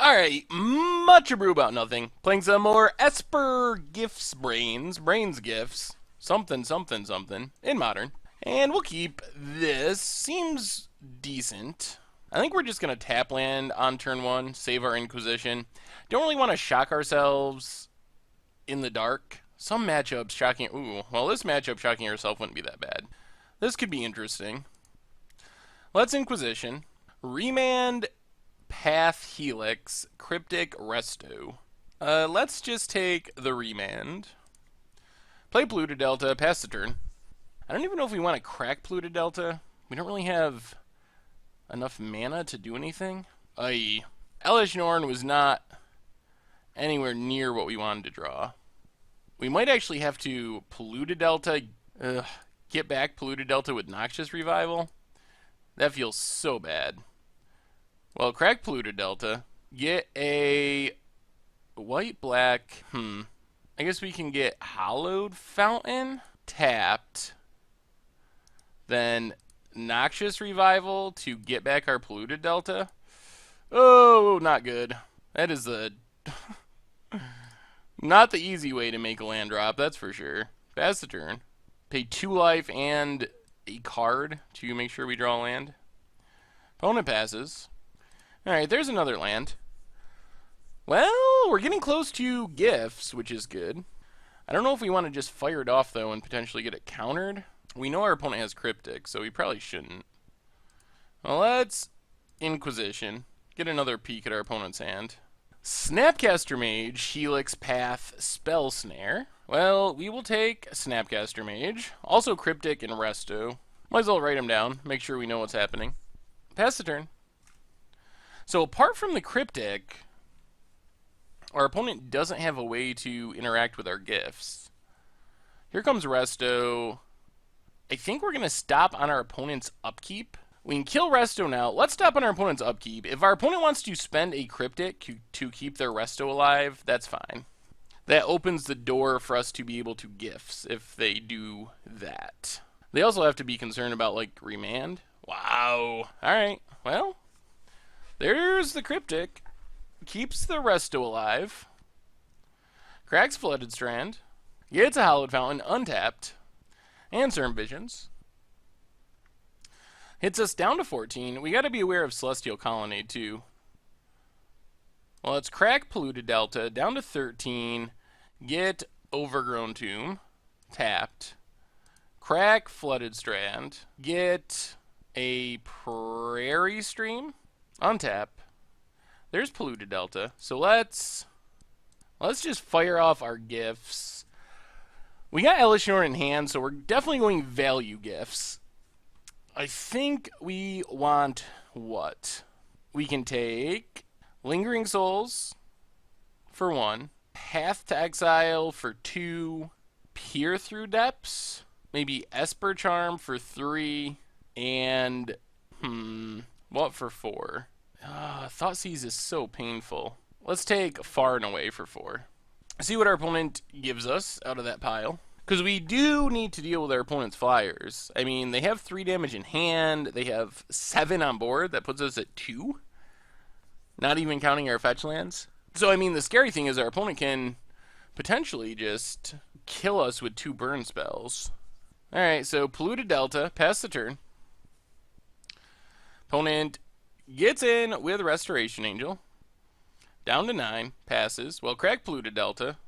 Alright, much Abrew about nothing. Playing some more Esper Gifts Brains Gifts, something, in Modern. And we'll keep this. Seems decent. I think we're just going to tap land on turn one, save our Inquisition. Don't really want to shock ourselves in the dark. Some matchups shocking. Ooh, well, this matchup shocking ourselves wouldn't be that bad. This could be interesting. Let's Inquisition. Remand, Path, Helix, Cryptic, Resto. Let's just take the Remand. Play Polluted Delta, pass the turn. I don't even know if we want to crack Polluted Delta. We don't really have enough mana to do anything. Aye. Elish Norn was not anywhere near what we wanted to draw. We might actually have to Polluted Delta, get back Polluted Delta with Noxious Revival. That feels so bad. Well, crack Polluted Delta. Get a white-black. I guess we can get Hallowed Fountain. Tapped. Then Noxious Revival to get back our Polluted Delta. Oh, not good. That is not the easy way to make a land drop, that's for sure. Pass the turn. Pay 2 life and a card to make sure we draw land. Opponent passes. Alright, there's another land. Well, we're getting close to gifts, which is good. I don't know if we want to just fire it off, though, and potentially get it countered. We know our opponent has Cryptic, so we probably shouldn't. Well, let's Inquisition. Get another peek at our opponent's hand. Snapcaster Mage, Helix, Path, Spell Snare. Well, we will take Snapcaster Mage. Also Cryptic and Resto. Might as well write them down, make sure we know what's happening. Pass the turn. So apart from the Cryptic, our opponent doesn't have a way to interact with our gifts. Here comes Resto. I think we're going to stop on our opponent's upkeep. We can kill Resto now. Let's stop on our opponent's upkeep. If our opponent wants to spend a Cryptic to keep their Resto alive, that's fine. That opens the door for us to be able to gifts if they do that. They also have to be concerned about, like, Remand. Wow. Alright, well, there's the Cryptic. Keeps the Resto alive. Cracks Flooded Strand. Gets a Hallowed Fountain untapped. And Certain Visions. Hits us down to 14. We got to be aware of Celestial Colonnade, too. Well, let's crack Polluted Delta. Down to 13. Get Overgrown Tomb. Tapped. Crack Flooded Strand. Get a Prairie Stream. Untap. There's Polluted Delta. So let's just fire off our gifts. We got Elish Norn in hand, so we're definitely going value gifts. I think we want what? We can take Lingering Souls for 1, Path to Exile for 2, Peer Through Depths, maybe Esper Charm for 3, and what for 4? Thoughtseize is so painful. Let's take Far and Away for 4. See what our opponent gives us out of that pile. Because we do need to deal with our opponent's flyers. I mean, they have 3 damage in hand. They have 7 on board. That puts us at 2. Not even counting our fetch lands. So, I mean, the scary thing is our opponent can potentially just kill us with 2 burn spells. Alright, so Polluted Delta. Pass the turn. Opponent gets in with Restoration Angel. Down to 9. Passes. Well, crack Polluted Delta.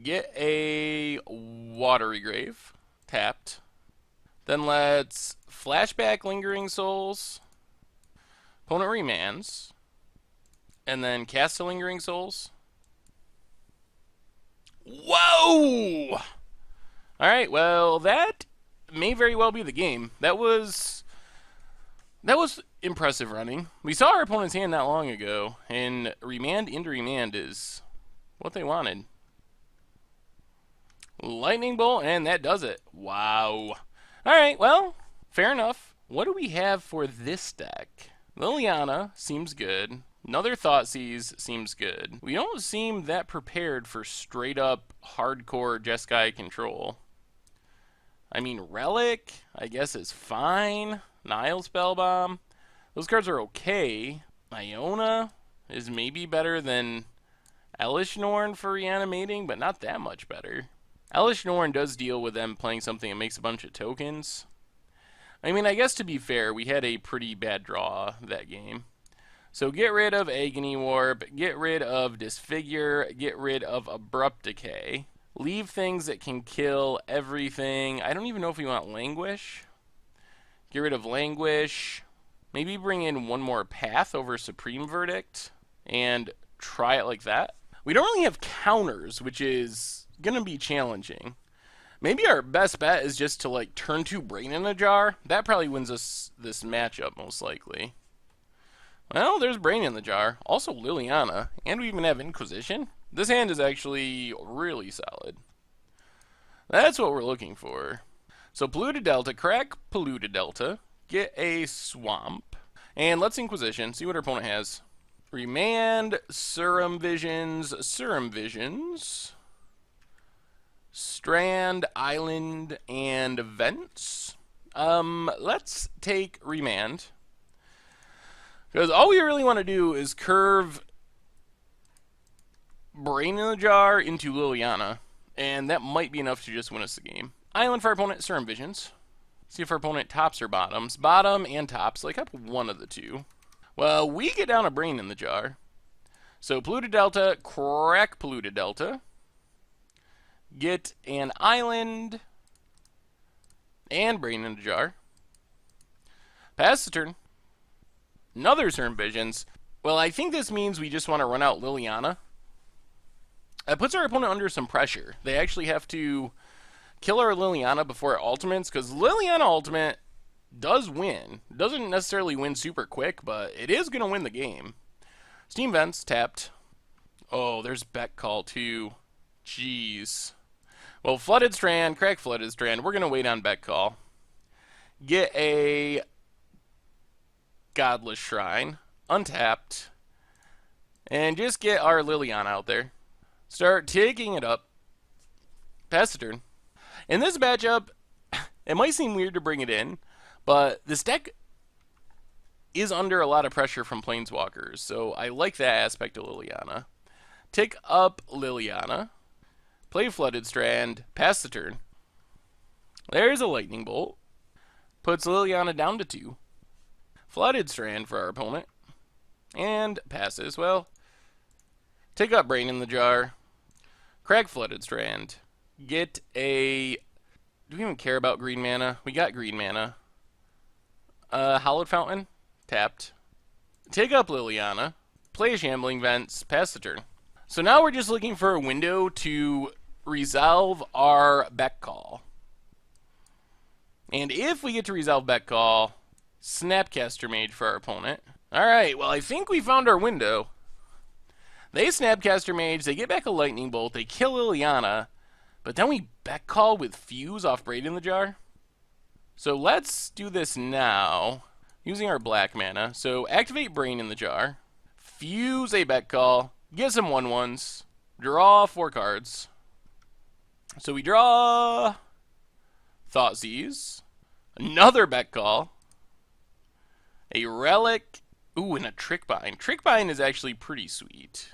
Get a Watery Grave. Tapped. Then let's flashback Lingering Souls. Opponent remands. And then cast a Lingering Souls. Whoa! Alright, well, that may very well be the game. That was impressive running. We saw our opponent's hand not long ago, and remand into remand is what they wanted. Lightning Bolt, and that does it. Wow. Alright, well, fair enough. What do we have for this deck? Liliana seems good. Another Thoughtseize seems good. We don't seem that prepared for straight up hardcore Jeskai control. I mean, Relic, I guess, is fine. Nile Spellbomb. Those cards are okay. Iona. is maybe better than Elish Norn for reanimating, but not that much better. Elish Norn does deal with them playing something that makes a bunch of tokens. I mean, I guess to be fair, we had a pretty bad draw that game. So get rid of Agony Warp, get rid of Disfigure, get rid of Abrupt Decay. Leave things that can kill everything. I don't even know if we want Languish. Get rid of Languish. Maybe bring in one more Path over Supreme Verdict and try it like that. We don't really have counters, which is going to be challenging. Maybe our best bet is just to like turn 2 Brain in a Jar. That probably wins us this matchup most likely. Well, there's Brain in the Jar. Also Liliana. And we even have Inquisition. This hand is actually really solid. That's what we're looking for. So Polluted Delta, crack Polluted Delta. Get a Swamp. And let's Inquisition. See what our opponent has. Remand, Serum Visions, Strand, Island, and Vents. Let's take Remand. Because all we really want to do is curve Brain in the Jar into Liliana. And that might be enough to just win us the game. Island for our opponent, Serum Visions. See if our opponent tops or bottoms. Bottom and tops, like up one of the two. Well, we get down a Brain in the Jar. So Polluted Delta, crack Polluted Delta. Get an Island and Brain in the Jar. Pass the turn. Another Serum Visions. Well, I think this means we just want to run out Liliana. That puts our opponent under some pressure. They actually have to kill our Liliana before it ultimates, because Liliana ultimate does win. Doesn't necessarily win super quick, but it is going to win the game. Steam Vents, tapped. Oh, there's Beck Call too. Jeez. Well, Flooded Strand, crack Flooded Strand. We're going to wait on Beck Call. Get a Godless Shrine, untapped, and just get our Liliana out there. Start taking it up. Pass the turn. In this matchup, it might seem weird to bring it in, but this deck is under a lot of pressure from Planeswalkers, so I like that aspect of Liliana. Take up Liliana. Play Flooded Strand. Pass the turn. There's a Lightning Bolt. Puts Liliana down to 2. Flooded Strand for our opponent. And passes. Well, take up Brain in the Jar. Crack Flooded Strand. Get a... Do we even care about green mana? We got green mana. Hallowed Fountain. Tapped. Take up Liliana. Play Shambling Vents. Pass the turn. So now we're just looking for a window to resolve our Beck Call. And if we get to resolve Beck Call, Snapcaster Mage for our opponent. Alright, well I think we found our window. They Snapcaster Mage, they get back a Lightning Bolt, they kill Liliana, but then we Beck Call with Fuse off Braid in the Jar. So let's do this now, using our black mana. So activate Brain in the Jar, fuse a Beck Call, get some 1/1s, draw 4 cards. So we draw Thoughtseize, another Beck Call, a Relic, ooh, and a Trickbind. Trickbind is actually pretty sweet.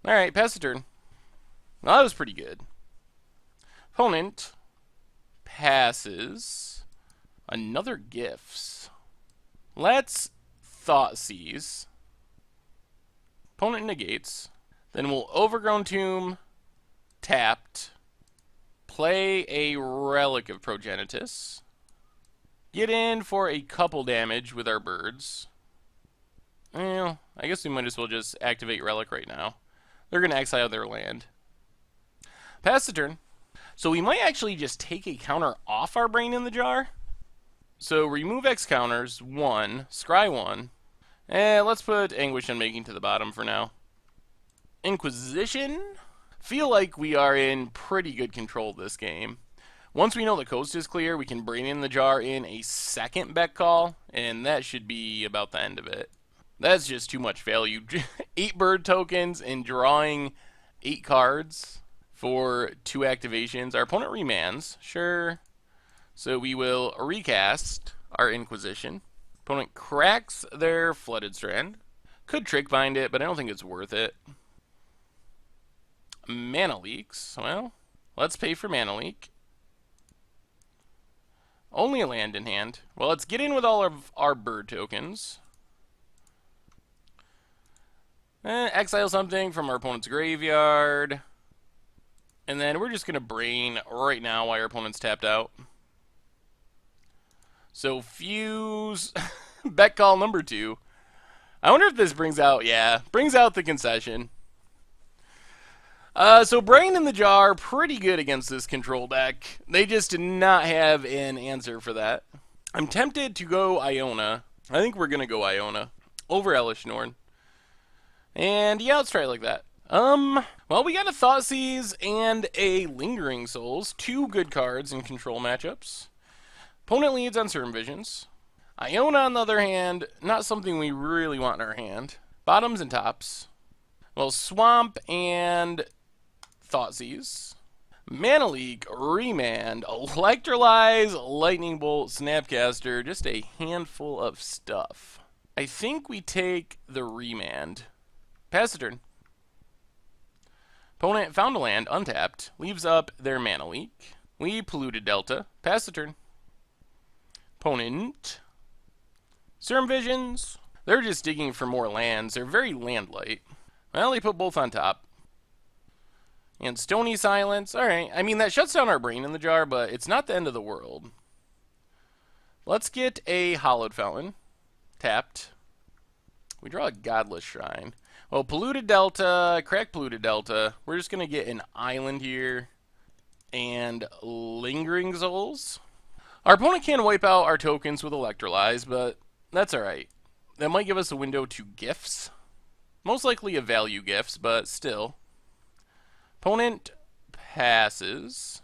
Alright, pass the turn. Well, that was pretty good. Opponent passes another Gifts. Let's Thoughtseize. Opponent negates. Then we'll Overgrown Tomb, tapped, play a Relic of Progenitus, get in for a couple damage with our birds. Well, I guess we might as well just activate Relic right now. They're going to exile their land. Pass the turn. So we might actually just take a counter off our Brain in the Jar. So remove X counters, 1, scry 1, and let's put Anguish Unmaking to the bottom for now. Inquisition. Feel like we are in pretty good control of this game. Once we know the coast is clear, we can Brain in the Jar in a second Beck Call, and that should be about the end of it. That's just too much value. 8 bird tokens and drawing 8 cards for 2 activations. Our opponent remands, sure. So we will recast our Inquisition. Opponent cracks their Flooded Strand. Could trick bind it, but I don't think it's worth it. Mana leaks. Well, let's pay for mana leak. Only a land in hand. Well, let's get in with all of our bird tokens. Exile something from our opponent's graveyard. And then we're just going to brain right now while our opponent's tapped out. So fuse. Beck and Call number 2. I wonder if this brings out, yeah, brings out the concession. So Brain in the Jar, pretty good against this control deck. They just did not have an answer for that. I'm tempted to go Iona. I think we're going to go Iona over Elishnorn. And yeah, let's try it like that. Well, we got a Thoughtseize and a Lingering Souls. 2 good cards in control matchups. Opponent leads on certain visions. Iona, on the other hand, not something we really want in our hand. Bottoms and tops. Well, Swamp and Thoughtseize. Mana Leak, Remand, Electrolyze, Lightning Bolt, Snapcaster. Just a handful of stuff. I think we take the Remand. Pass the turn. Opponent found a land, untapped, leaves up their Mana Leak. We polluted Delta. Pass the turn. Opponent. Serum Visions. They're just digging for more lands. They're very land light. Well, they put both on top. And Stony Silence. Alright, I mean, that shuts down our Brain in the Jar, but it's not the end of the world. Let's get a Hallowed Fountain. Tapped. We draw a Godless Shrine. Well, Polluted Delta, Crack Polluted Delta. We're just going to get an island here. And Lingering Souls. Our opponent can wipe out our tokens with Electrolyze, but that's alright. That might give us a window to gifts. Most likely a value gifts, but still. Opponent passes.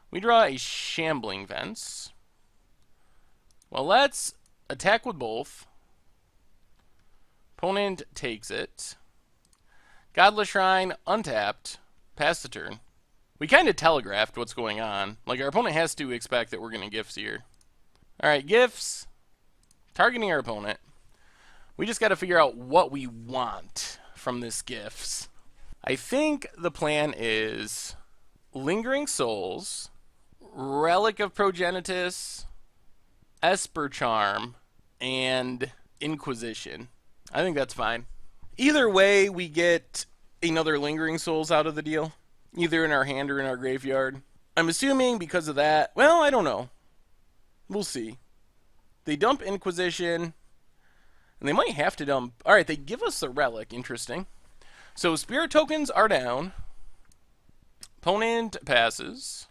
We draw a Shambling Fence. Well, let's attack with both. Opponent takes it. Godless Shrine, untapped. Pass the turn. We kind of telegraphed what's going on. Like, our opponent has to expect that we're going to gifts here. Alright, gifts. Targeting our opponent. We just got to figure out what we want from this gifts. I think the plan is Lingering Souls, Relic of Progenitus, Esper Charm, and Inquisition. I think that's fine. Either way, we get another Lingering Souls out of the deal. Either in our hand or in our graveyard. I'm assuming because of that. Well, I don't know. We'll see. They dump Inquisition. And they might have to dump... Alright, they give us the Relic. Interesting. So, Spirit tokens are down. Opponent passes.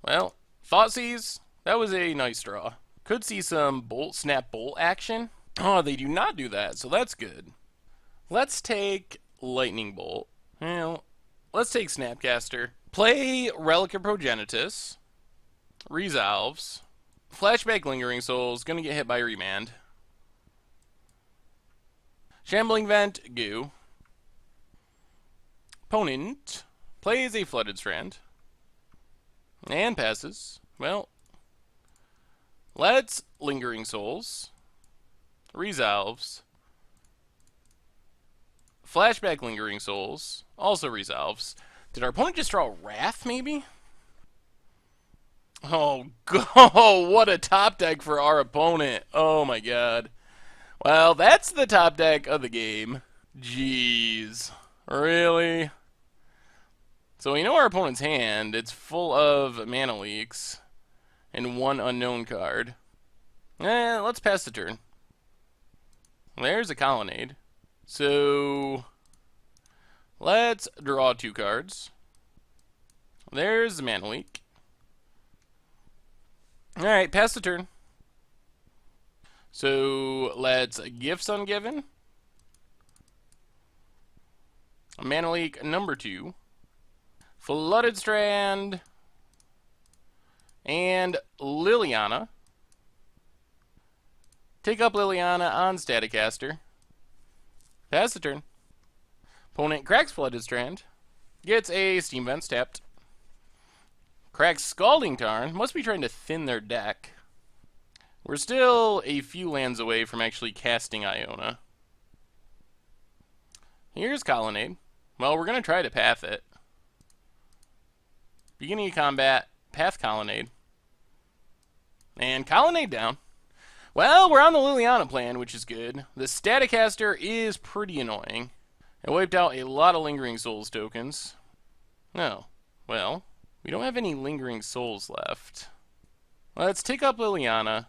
Well, Thoughtseize. That was a nice draw. Could see some Bolt, Snap Bolt action. Oh, they do not do that, so that's good. Let's take Lightning Bolt. Well, let's take Snapcaster. Play Relic of Progenitus. Resolves. Flashback Lingering Souls. Gonna get hit by Remand. Shambling Vent. Goo. Opponent plays a Flooded Strand. And passes. Well, let's Lingering Souls. Resolves. Flashback Lingering Souls. Also resolves. Did our opponent just draw Wrath, maybe? Oh, go! What a top deck for our opponent. Oh my god. Well, that's the top deck of the game. Jeez. Really? So we know our opponent's hand. It's full of mana leaks. And one unknown card. Let's pass the turn. There's a Colonnade. So, let's draw 2 cards. There's the Mana Leak. Alright, pass the turn. So, let's Gifts Ungiven. Mana Leak number 2. Flooded Strand. And Liliana. Take up Liliana on Staticaster. Pass the turn. Opponent cracks Flooded Strand. Gets a Steam Vents tapped. Cracks Scalding Tarn. Must be trying to thin their deck. We're still a few lands away from actually casting Iona. Here's Colonnade. Well, we're going to try to path it. Beginning of combat, path Colonnade. And Colonnade down. Well, we're on the Liliana plan, which is good. The Staticaster is pretty annoying. It wiped out a lot of Lingering Souls tokens. No. Well, we don't have any Lingering Souls left. Let's take up Liliana.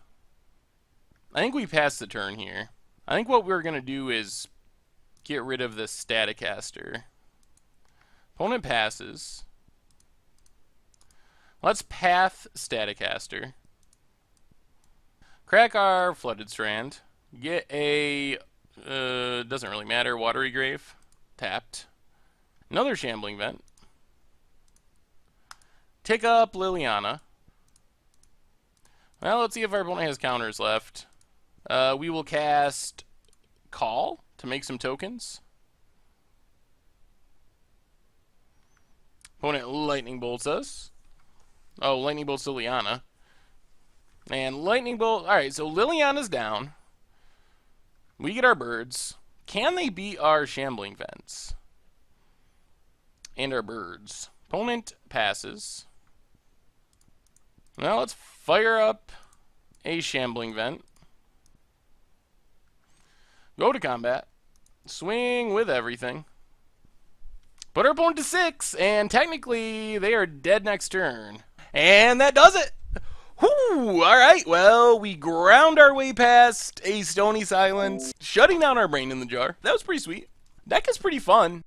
I think we passed the turn here. I think what we're going to do is get rid of the Staticaster. Opponent passes. Let's path Staticaster. Crack our Flooded Strand. Get a, doesn't really matter, Watery Grave. Tapped. Another Shambling Vent. Take up Liliana. Well, let's see if our opponent has counters left. We will cast Call to make some tokens. Opponent Lightning Bolts us. Oh, Lightning Bolts Liliana. And Lightning Bolt... Alright, so Liliana's down. We get our birds. Can they beat our Shambling Vents? And our birds. Opponent passes. Well, let's fire up a Shambling Vent. Go to combat. Swing with everything. Put our opponent to 6, and technically they are dead next turn. And that does it! Whew! Alright, well, we ground our way past a Stony Silence, shutting down our brain in the jar. That was pretty sweet. Deck is pretty fun.